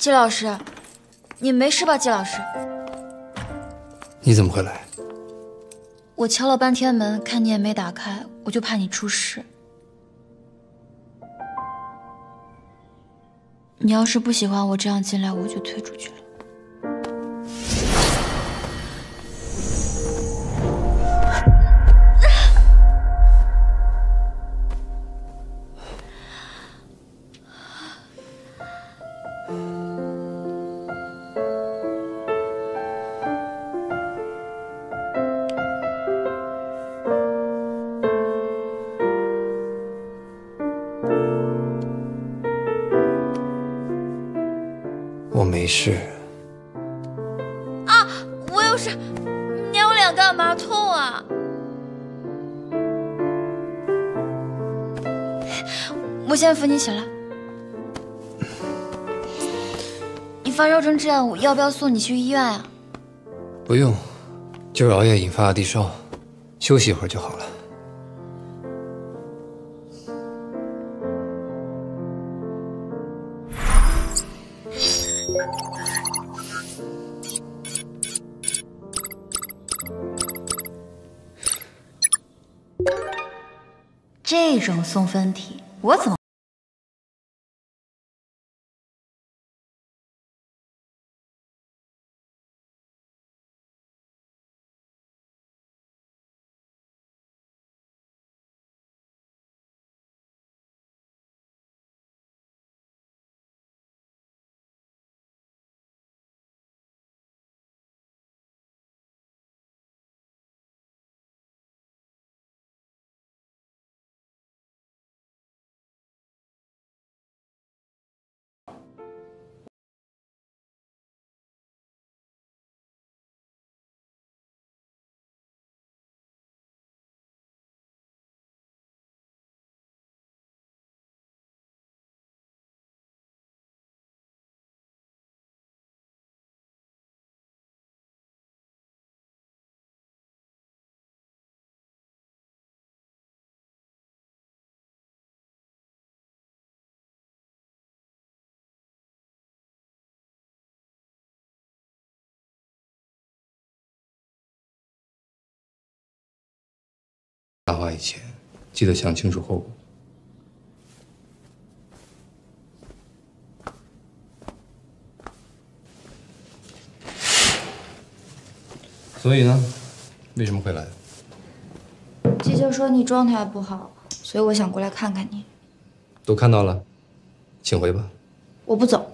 季老师，你没事吧？季老师，你怎么会来？我敲了半天门，看你也没打开，我就怕你出事。你要是不喜欢我这样进来，我就退出去了。 我没事。啊！我有事，捏我脸干嘛？痛啊！我先扶你起来。你发烧成这样，我要不要送你去医院呀？不用，就是熬夜引发的低烧，休息一会儿就好了。 这种送分题，我怎么？大话以前，记得想清楚后果。所以呢，为什么会来？季姐说你状态不好，所以我想过来看看你。都看到了，请回吧。我不走。